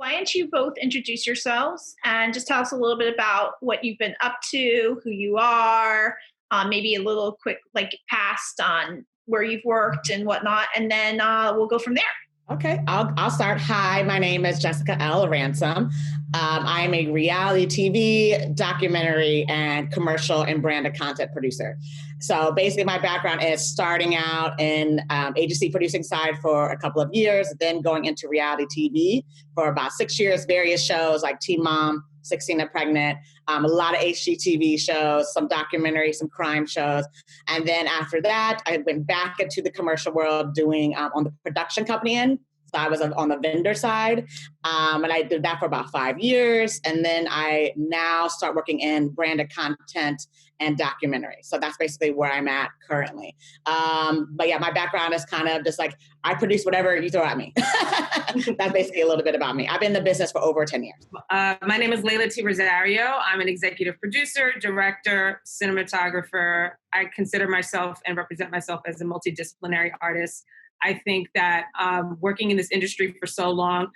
why don't you both introduce yourselves and just tell us a little bit about what you've been up to, who you are, maybe a little quick past on where you've worked and whatnot, and then we'll go from there. Okay, I'll start. Hi, my name is Jessica L. Ransom. I'm a reality TV, documentary, and commercial and branded content producer. So basically my background is starting out in agency producing side for a couple of years, then going into reality TV for about 6 years, various shows like Teen Mom, 16 and Pregnant, a lot of HGTV shows, some documentaries, some crime shows. And then after that, I went back into the commercial world doing on the production company end. So I was on the vendor side, and I did that for about 5 years. And then I now start working in branded content and documentary. So that's basically where I'm at currently. But yeah, my background is kind of just like, I produce whatever you throw at me. That's basically a little bit about me. I've been in the business for over 10 years. My name is Leyla T. Rosario. I'm an executive producer, director, cinematographer. I consider myself and represent myself as a multidisciplinary artist. I think that working in this industry for so long,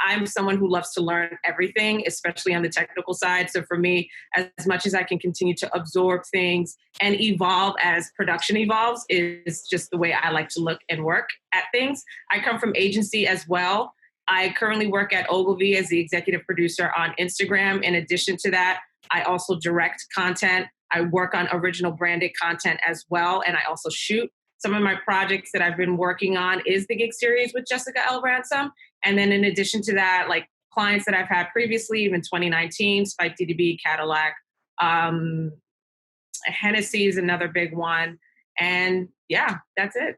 I'm someone who loves to learn everything, especially on the technical side. So for me, as much as I can continue to absorb things and evolve as production evolves is just the way I like to look and work at things. I come from agency as well. I currently work at Ogilvy as the executive producer on Instagram. In addition to that, I also direct content. I work on original branded content as well. And I also shoot. Some of my projects that I've been working on is the gig series with Jessica L. Ransom. And then in addition to that, like clients that I've had previously, even 2019, Spike DDB, Cadillac, Hennessy is another big one. And yeah, that's it.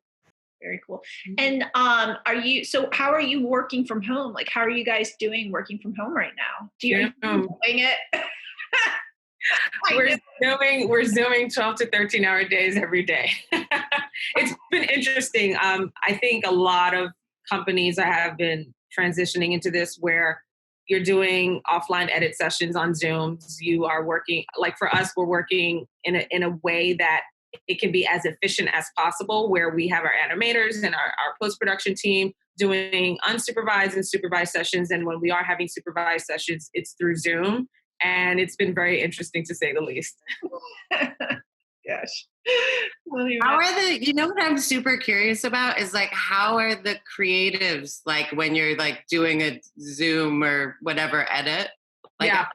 Very cool. And how are you working from home? Like, how are you guys doing working from home right now? Do you enjoying it? We're zooming 12 to 13 hour days every day. It's been interesting. I think a lot of companies have been transitioning into this where you're doing offline edit sessions on Zooms. You are working, like for us, we're working in a way that it can be as efficient as possible, where we have our animators and our post-production team doing unsupervised and supervised sessions. And when we are having supervised sessions, it's through Zoom. And it's been very interesting, to say the least. Gosh. How are what I'm super curious about is like, how are the creatives, like when you're like doing a Zoom or whatever edit? Like, yeah.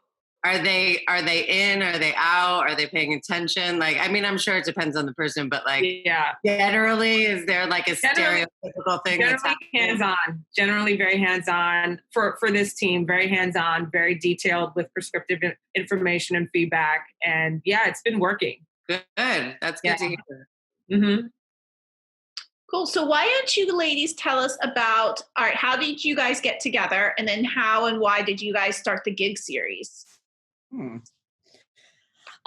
Are they in? Are they out? Are they paying attention? Like, I mean, I'm sure it depends on the person, but like, yeah. Generally, is there like a stereotypical thing that's happening? Hands-on, generally very hands-on for this team, very hands-on, very detailed with prescriptive information and feedback. And yeah, it's been working. Good. That's good to hear. Mm-hmm. Cool. So why don't you ladies tell us about, all right, how did you guys get together? And then how and why did you guys start the gig series?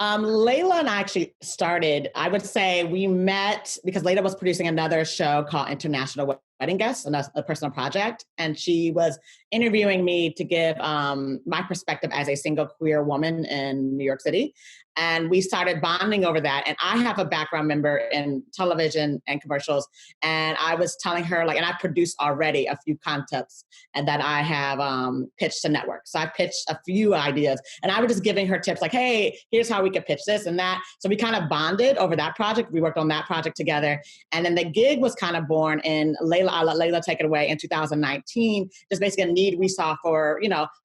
Leyla and I actually started, I would say we met because Leyla was producing another show called International Wedding Guests, a personal project. And she was interviewing me to give my perspective as a single queer woman in New York City. And we started bonding over that. And I have a background member in television and commercials. And I was telling her, like, and I produced already a few concepts and that I have pitched to networks. So I pitched a few ideas and I was just giving her tips like, hey, here's how we could pitch this and that. So we kind of bonded over that project. We worked on that project together. And then the gig was kind of born in I'll let Leyla take it away, in 2019, just basically a need we saw for,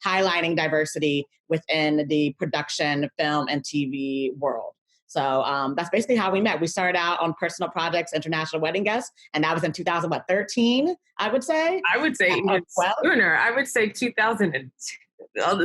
highlighting diversity within the production, film, and TV world. So that's basically how we met. We started out on personal projects, International Wedding Guests, and that was in 2013, I would say. I would say even sooner. I would say 2010. Oh,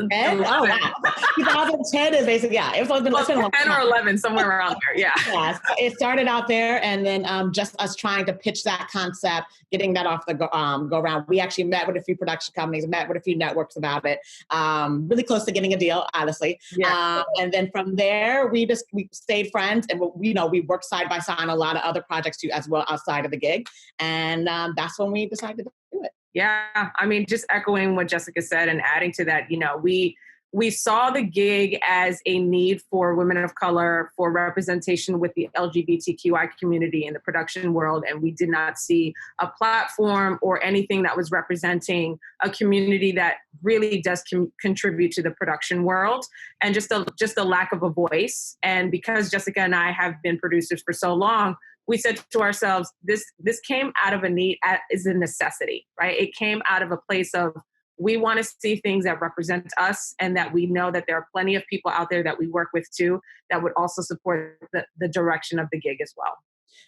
wow. 2010 is basically, it's been 10 or 11, somewhere around there, yeah. So it started out there, and then just us trying to pitch that concept, getting that off the go around. We actually met with a few production companies, met with a few networks about it, really close to getting a deal, honestly. Yeah. And then from there, we stayed friends, and we worked side by side on a lot of other projects too, as well, outside of the gig. And that's when we decided to do it. Yeah, I mean, just echoing what Jessica said and adding to that, we we saw the gig as a need for women of color, for representation with the LGBTQI community in the production world. And we did not see a platform or anything that was representing a community that really does contribute to the production world, and just a lack of a voice. And because Jessica and I have been producers for so long, we said to ourselves, this came out of a need, is a necessity, right? It came out of a place of, we want to see things that represent us, and that we know that there are plenty of people out there that we work with too that would also support the direction of the gig as well.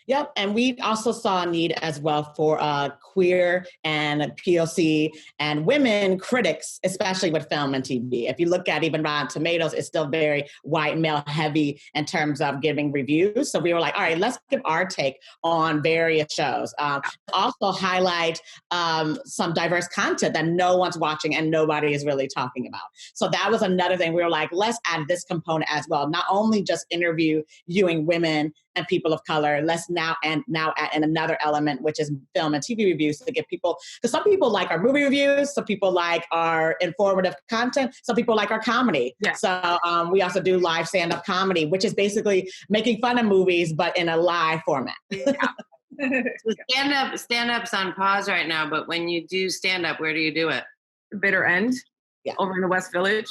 Yep, and we also saw a need as well for queer and POC and women critics, especially with film and TV. If you look at even Rotten Tomatoes, it's still very white male heavy in terms of giving reviews. So we were like, all right, let's give our take on various shows. Also highlight some diverse content that no one's watching and nobody is really talking about. So that was another thing. We were like, let's add this component as well. Not only just interviewing women and people of color, let's now add in another element, which is film and TV reviews, to give people, because some people like our movie reviews, some people like our informative content, some people like our comedy. Yeah. So we also do live stand-up comedy, which is basically making fun of movies, but in a live format. Yeah. So stand-up's on pause right now, but when you do stand-up, where do you do it? Bitter End, yeah, over in the West Village.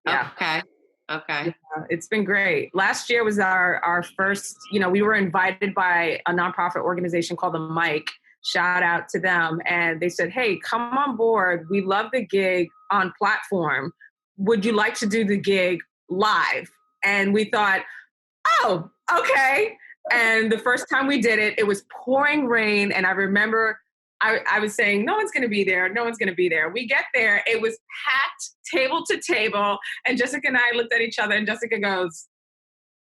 Yeah. Okay. Yeah, it's been great. Last year was our first, we were invited by a nonprofit organization called The Mic. Shout out to them. And they said, hey, come on board. We love the gig on platform. Would you like to do the gig live? And we thought, oh, okay. And the first time we did it, it was pouring rain. And I remember I was saying, no one's going to be there. No one's going to be there. We get there. It was packed table to table. And Jessica and I looked at each other, and Jessica goes,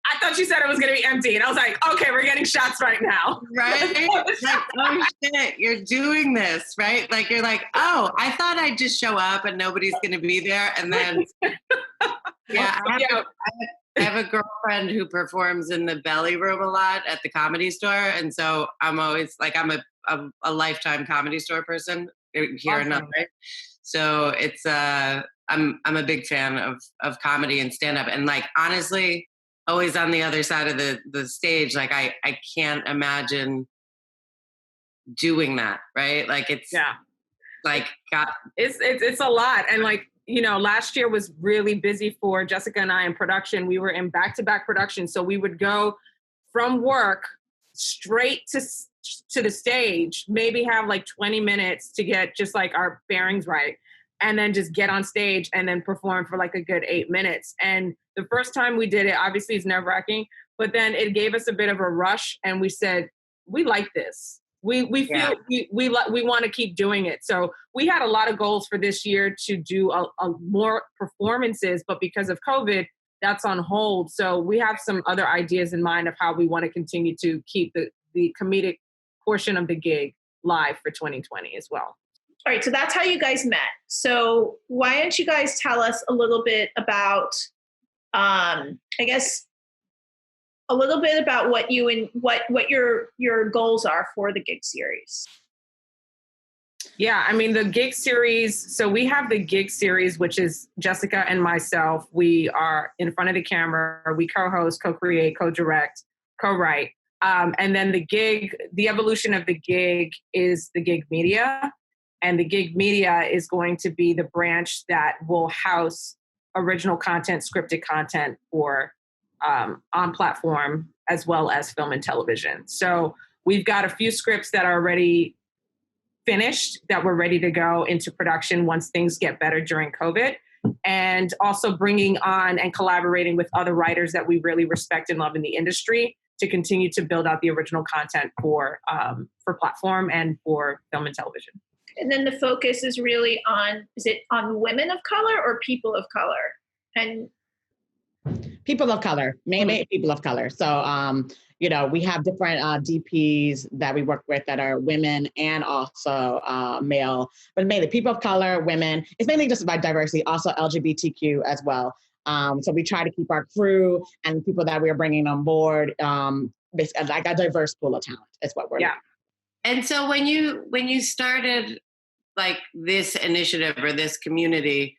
I thought you said it was going to be empty. And I was like, okay, we're getting shots right now. Right? Like, oh shit, you're doing this, right? Like, you're like, oh, I thought I'd just show up and nobody's going to be there. And then, yeah, I have a girlfriend who performs in the Belly Room a lot at the Comedy Store. And so I'm always like, I'm a lifetime Comedy Store person here in LA. So it's, I'm a big fan of comedy and stand up. And like, honestly, always on the other side of the stage, like I can't imagine doing that. Right. Like it's like, God. It's a lot. And like, last year was really busy for Jessica and I in production. We were in back-to-back production. So we would go from work straight to the stage, maybe have like 20 minutes to get just like our bearings right, and then just get on stage and then perform for like a good 8 minutes. And the first time we did it, obviously it's nerve-wracking, but then it gave us a bit of a rush, and we said, we like this. We feel we want to keep doing it. So we had a lot of goals for this year to do a more performances, but because of COVID, that's on hold. So we have some other ideas in mind of how we want to continue to keep the comedic portion of the gig live for 2020 as well. All right, so that's how you guys met. So why don't you guys tell us a little bit about, I guess, a little bit about what you and what your goals are for the gig series. Yeah, I mean, the gig series, so we have the gig series, which is Jessica and myself. We are in front of the camera. We co-host, co-create, co-direct, co-write. And then the evolution of the gig is the gig media. And the gig media is going to be the branch that will house original content, scripted content for on platform, as well as film and television. So we've got a few scripts that are already finished that we're ready to go into production once things get better during COVID, and also bringing on and collaborating with other writers that we really respect and love in the industry to continue to build out the original content for platform and for film and television. And then the focus is really is it on women of color or people of color? And people of color, mainly people of color. So, we have different DPs that we work with that are women and also male, but mainly people of color, women. It's mainly just about diversity, also LGBTQ as well. So we try to keep our crew and people that we are bringing on board, basically like a diverse pool of talent. Is what we're doing. And so when you started like this initiative or this community,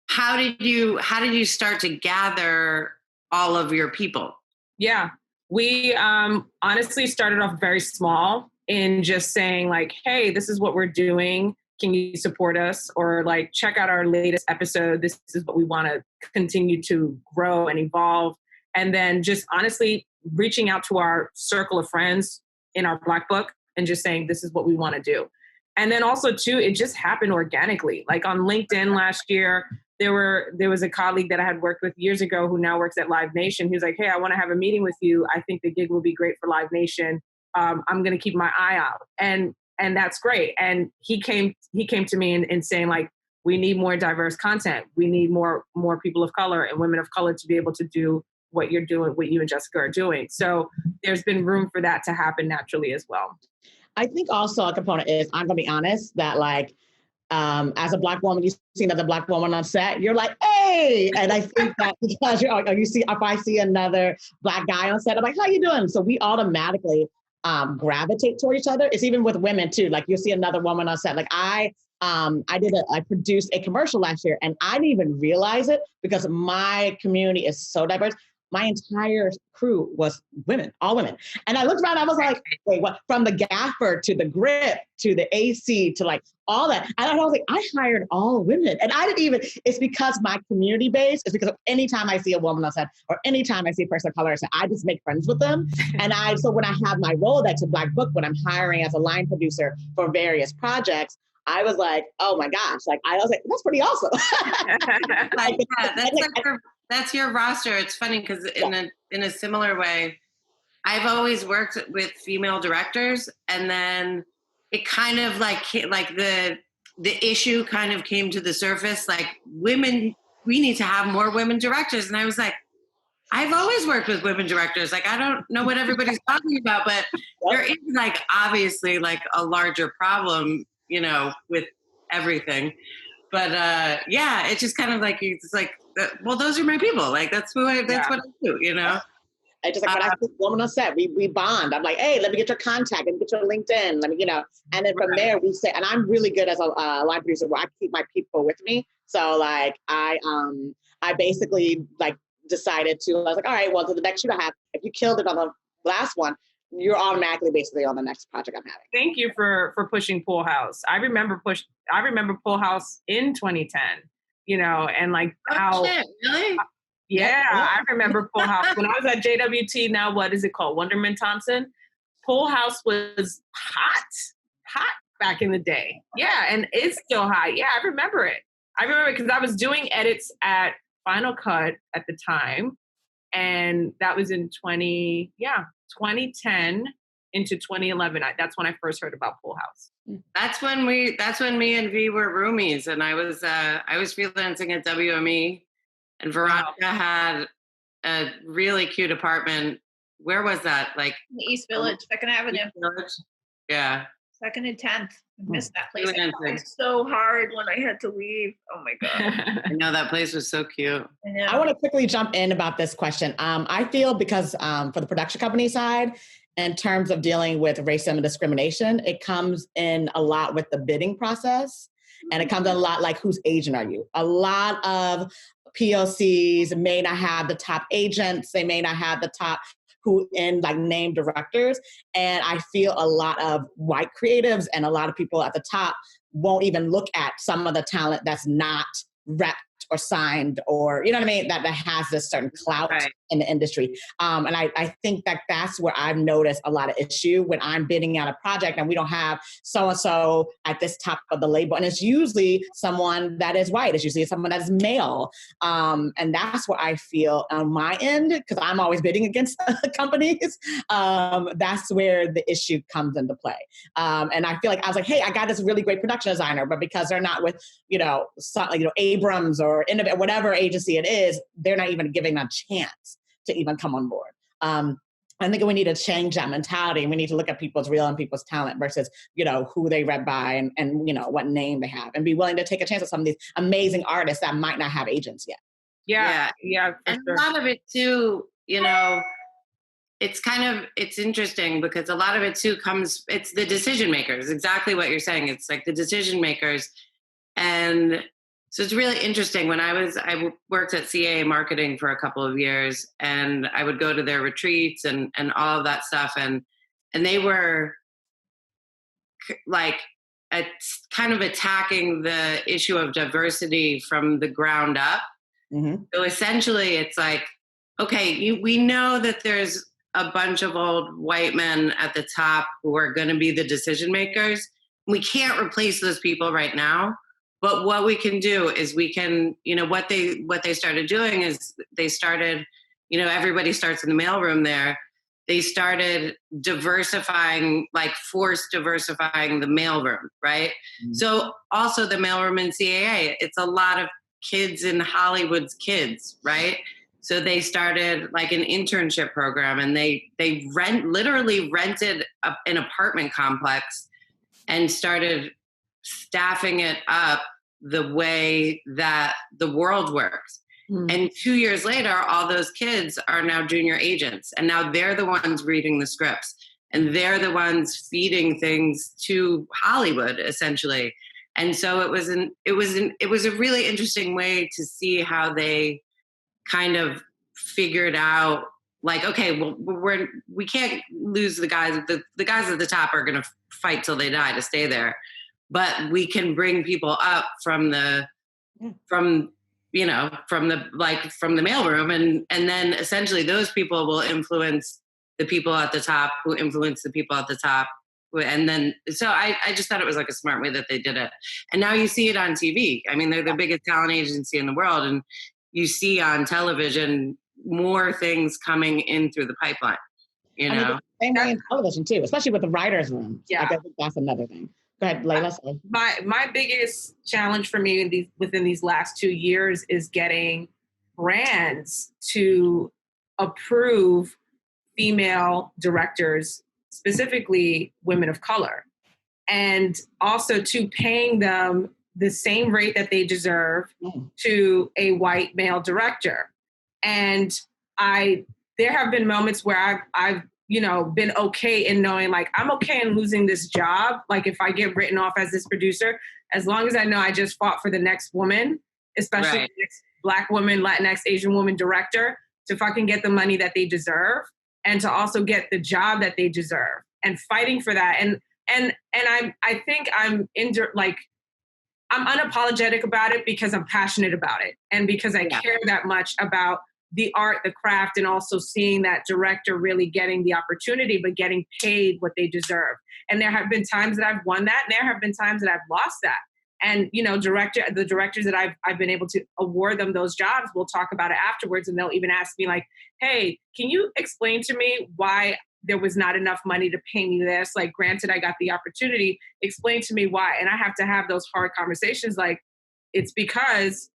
how did you start to gather all of your people? Yeah, we honestly started off very small in just saying like, hey, this is what we're doing. Can you support us? Or like, check out our latest episode. This is what we want to continue to grow and evolve. And then just honestly reaching out to our circle of friends in our Black book and just saying, this is what we want to do. And then also too, it just happened organically. Like on LinkedIn last year, there was a colleague that I had worked with years ago who now works at Live Nation. He was like, hey, I want to have a meeting with you. I think the gig will be great for Live Nation. I'm going to keep my eye out. And that's great. And he came to me and saying like, we need more diverse content. We need more people of color and women of color to be able to do what you're doing, what you and Jessica are doing. So there's been room for that to happen naturally as well. I think also a component is, I'm gonna be honest, that like, as a Black woman, you see another Black woman on set, you're like, hey! And I think that because if I see another Black guy on set, I'm like, how you doing? So we automatically gravitate toward each other. It's even with women too. Like you see another woman on set. Like I produced a commercial last year and I didn't even realize it because my community is so diverse. My entire crew was women, all women. And I looked around, I was like, wait, what? From the gaffer to the grip to the AC to like all that. And I was like, I hired all women. And I didn't even, it's because my community base, it's because anytime I see a woman on set or anytime I see a person of color on set, I just make friends with them. And so when I have my Rolodex of Black Book, when I'm hiring as a line producer for various projects, I was like, oh my gosh, like I was like, that's pretty awesome. Like, yeah, that's your roster. It's funny because in a similar way, I've always worked with female directors, and then it kind of like the issue kind of came to the surface. Like women, we need to have more women directors, and I was like, I've always worked with women directors. Like I don't know what everybody's talking about, but there is like obviously like a larger problem, you know, with everything. But yeah, it's just kind of like it's like, well, those are my people. Like that's what I do, you know. I just like when I see a woman on set, we bond. I'm like, hey, let me get your contact, let me get your LinkedIn, let me, you know. And then from there we say, and I'm really good as a line producer where I keep my people with me. So like I basically like decided to, I was like, all right, well, to the next shoot I have, if you killed it on the last one, you're automatically basically on the next project I'm having. Thank you for pushing Poolhouse. I remember Poolhouse in 2010, you know, and like how shit, really? Yeah, I remember Poolhouse. When I was at JWT, now what is it called? Wonderman Thompson. Poolhouse was hot back in the day. Yeah, and it's still hot. Yeah, I remember it. Because I was doing edits at Final Cut at the time. And that was in 2010 into 2011. That's when I first heard about Poolhouse. That's when me and V were roomies, and I was freelancing at WME, and Veronica had a really cute apartment. Where was that? Like the East Village, 2nd Avenue. East Village? Yeah. 2nd and 10th. I missed that place. It was so hard when I had to leave. Oh my God. I know, that place was so cute. I want to quickly jump in about this question. I feel because for the production company side, in terms of dealing with racism and discrimination, it comes in a lot with the bidding process. And it comes in a lot like, whose agent are you? A lot of POCs may not have the top agents. They may not have the top name directors. And I feel a lot of white creatives and a lot of people at the top won't even look at some of the talent that's not repped or signed, or, you know what I mean? That has this certain clout in the industry. And I think that that's where I've noticed a lot of issue when I'm bidding out a project and we don't have so-and-so at this top of the label. And it's usually someone that is white. It's usually someone that is male. And that's where I feel on my end, because I'm always bidding against companies. That's where the issue comes into play. And I feel like I was like, hey, I got this really great production designer, but because they're not with, Abrams or whatever agency it is, they're not even giving them a chance to even come on board. I think we need to change that mentality. We need to look at people's real and people's talent versus, who they read by and what name they have, and be willing to take a chance at some of these amazing artists that might not have agents yet. Yeah. And sure. A lot of it too, it's interesting because a lot of it too it's the decision makers, exactly what you're saying. It's like the decision makers. And So it's really interesting. I worked at CA marketing for a couple of years, and I would go to their retreats and all of that stuff. And they were like kind of attacking the issue of diversity from the ground up. Mm-hmm. So essentially it's like, okay, we know that there's a bunch of old white men at the top who are going to be the decision makers. We can't replace those people right now. But what we can do is we can, what they started doing is they started, everybody starts in the mailroom there. They started diversifying, like forced diversifying the mailroom, right? Mm-hmm. So also the mailroom in CAA, it's a lot of kids in Hollywood's kids, right? So they started like an internship program, and they literally rented an apartment complex and started staffing it up the way that the world works. Mm. And 2 years later, all those kids are now junior agents, and now they're the ones reading the scripts, and they're the ones feeding things to Hollywood, essentially. And so it was a really interesting way to see how they kind of figured out, like, okay, well, we can't lose the guys. The guys at the top are going to fight till they die to stay there, but we can bring people up from the mailroom, and then essentially those people will influence the people at the top, who influence the people at the top. And then, so I just thought it was like a smart way that they did it. And now you see it on TV. I mean, they're the biggest talent agency in the world, and you see on television more things coming in through the pipeline, I mean, same way in television too, especially with the writers' room. Yeah. I think that's another thing. Go ahead, Leyla. My biggest challenge for me within these last 2 years is getting brands to approve female directors, specifically women of color, and also to paying them the same rate that they deserve to a white male director. And there have been moments where I've been okay in knowing, like, I'm okay in losing this job. Like, if I get written off as this producer, as long as I know I just fought for the next woman, especially the next Black woman, Latinx, Asian woman director, to fucking get the money that they deserve, and to also get the job that they deserve, and fighting for that. And I think I'm unapologetic about it because I'm passionate about it, and because I care that much about the art, the craft, and also seeing that director really getting the opportunity, but getting paid what they deserve. And there have been times that I've won that, and there have been times that I've lost that. And, the directors that I've been able to award them those jobs will talk about it afterwards, and they'll even ask me, like, hey, can you explain to me why there was not enough money to pay me this? Like, granted, I got the opportunity. Explain to me why. And I have to have those hard conversations. Like, it's because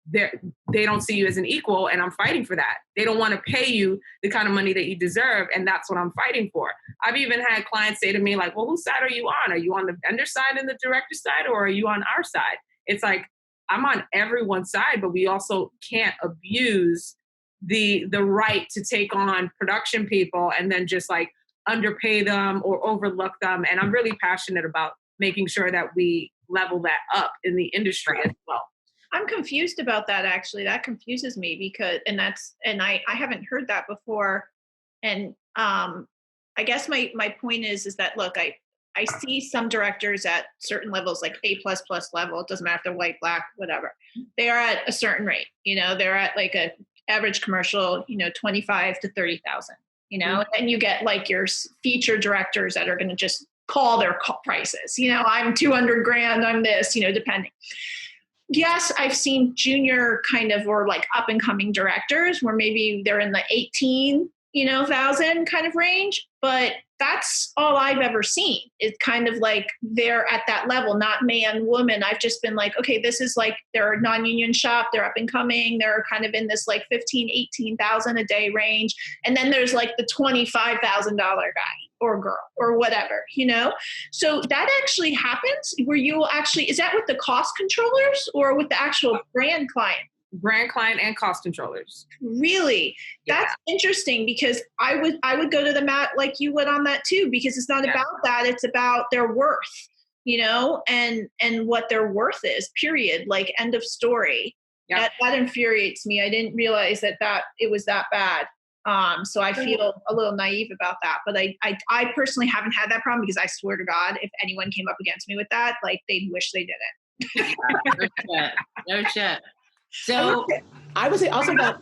they don't see you as an equal, and I'm fighting for that. They don't want to pay you the kind of money that you deserve, and that's what I'm fighting for. I've even had clients say to me, like, well, whose side are you on? Are you on the vendor side and the director side, or are you on our side? It's like, I'm on everyone's side, but we also can't abuse the right to take on production people and then just like underpay them or overlook them. And I'm really passionate about making sure that we level that up in the industry as well. I'm confused about that, actually. That confuses me because, I haven't heard that before. And I guess my point is that, look, I see some directors at certain levels, like A++ level. It doesn't matter if they're white, Black, whatever. They are at a certain rate. They're at like a average commercial, 25 to 30,000. And you get like your feature directors that are going to just call their prices. I'm 200 grand. I'm this. Depending. Yes, I've seen junior kind of, or like up and coming directors where maybe they're in the 18,000 kind of range, but that's all I've ever seen. It's kind of like they're at that level, not man, woman. I've just been like, okay, this is like, they're a non-union shop, they're up and coming, they're kind of in this like 18,000 a day range. And then there's like the $25,000 guy or girl or whatever, So that actually happens where you will actually, is that with the cost controllers or with the actual brand client? Brand client and cost controllers. Really? That's interesting, because I would go to the mat like you would on that too, because it's not about that. It's about their worth. and what their worth is, period. Like, end of story. Yeah. That infuriates me. I didn't realize that it was that bad. So I feel a little naive about that, but I personally haven't had that problem, because I swear to God, if anyone came up against me with that, like, they'd wish they didn't. No shit. So I would say also that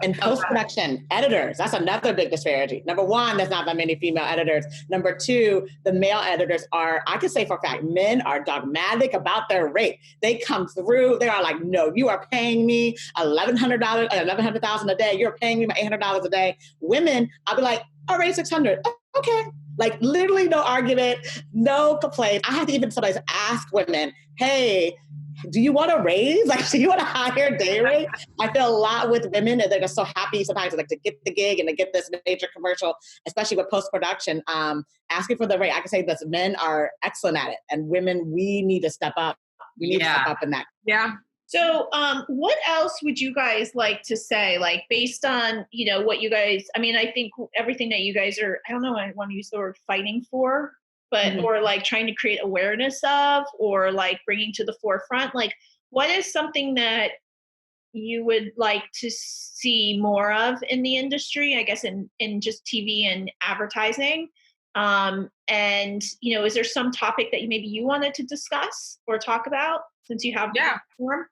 in post-production, editors, that's another big disparity. Number one, there's not that many female editors. Number two, the male editors are, I can say for a fact, men are dogmatic about their rate. They come through, they are like, no, you are paying me $1,100 a day. You're paying me my $800 a day. Women, I'll be like, all right, 600. Okay. Like, literally no argument, no complaint. I have to even sometimes ask women, hey, do you want a raise? Like, do you want a higher day rate? I feel a lot with women, and they're just so happy sometimes to get the gig and to get this major commercial, especially with post-production, asking for the rate. I can say that men are excellent at it, and women, we need to step up. We need to step up in that. Yeah. So what else would you guys like to say, like, based on, what you guys, I mean, I think everything that you guys are, I don't know, I want to use the word fighting for, but, or like trying to create awareness of, or like bringing to the forefront, like, what is something that you would like to see more of in the industry, I guess, in just TV and advertising? And, is there some topic that maybe you wanted to discuss or talk about, since you have the platform?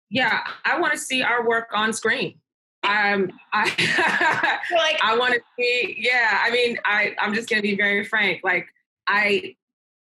Yeah, I want to see our work on screen. I want to see, I mean, I'm just going to be very frank. Like,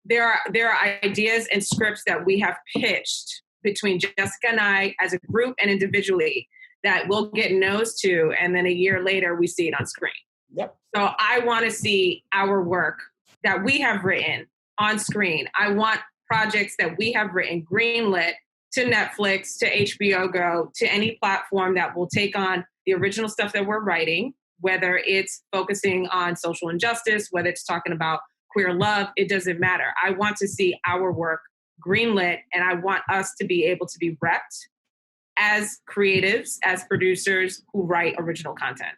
there are ideas and scripts that we have pitched between Jessica and I as a group and individually that we'll get no's to, and then a year later we see it on screen. Yep. So I want to see our work that we have written on screen. I want projects that we have written greenlit to Netflix, to HBO Go, to any platform that will take on the original stuff that we're writing, whether it's focusing on social injustice, whether it's talking about queer love, it doesn't matter. I want to see our work greenlit, and I want us to be able to be repped as creatives, as producers who write original content.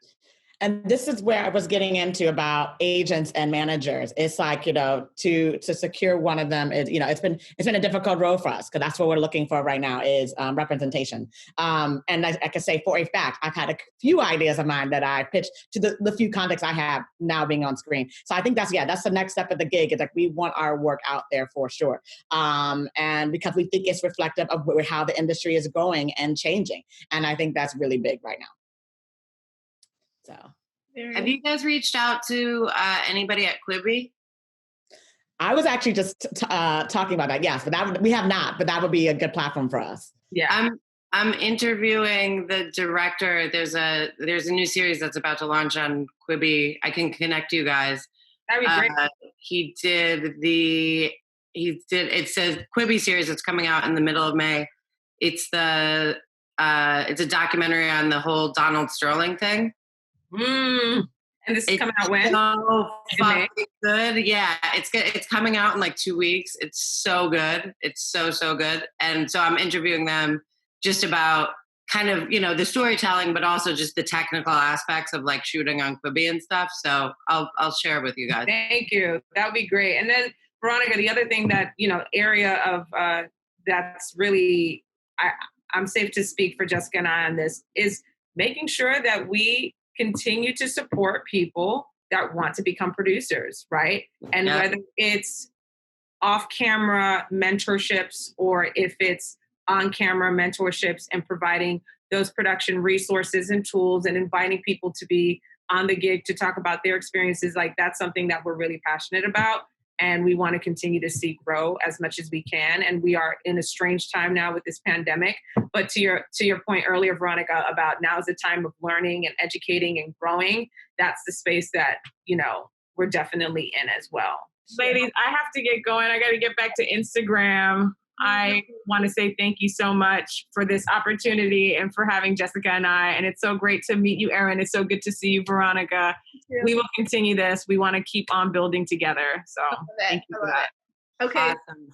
And this is where I was getting into about agents and managers. It's like, to secure one of them is, it's been a difficult road for us, because that's what we're looking for right now is representation. And I can say for a fact, I've had a few ideas of mine that I pitched to the few contacts I have now being on screen. So I think that's the next step of the gig, is like, we want our work out there for sure. And because we think it's reflective of how the industry is going and changing. And I think that's really big right now. So, have you guys reached out to anybody at Quibi? I was actually just talking about that. Yes, but we have not. But that would be a good platform for us. Yeah, I'm interviewing the director. There's a new series that's about to launch on Quibi. I can connect you guys. That'd be great. It's a Quibi series that's coming out in the middle of May. It's a documentary on the whole Donald Sterling thing. And this is coming out when? So fucking good. Yeah, it's coming out in like 2 weeks. It's so good. It's so good. And so I'm interviewing them just about kind of, the storytelling, but also just the technical aspects of like shooting on Quibi and stuff. So I'll share with you guys. Thank you. That would be great. And then Veronica, the other thing that, area of that's really, I'm safe to speak for Jessica and I on this, is making sure that we continue to support people that want to become producers, right? And whether it's off-camera mentorships, or if it's on-camera mentorships, and providing those production resources and tools, and inviting people to be on the gig to talk about their experiences, like, that's something that we're really passionate about. And we want to continue to see grow as much as we can. And we are in a strange time now with this pandemic. But to your point earlier, Veronica, about now is the time of learning and educating and growing. That's the space that, we're definitely in as well. Ladies, I have to get going. I got to get back to Instagram. I want to say thank you so much for this opportunity and for having Jessica and I. And it's so great to meet you, Erin. It's so good to see you, Veronica. We will continue this. We want to keep on building together. So thank you for that. Okay. Awesome.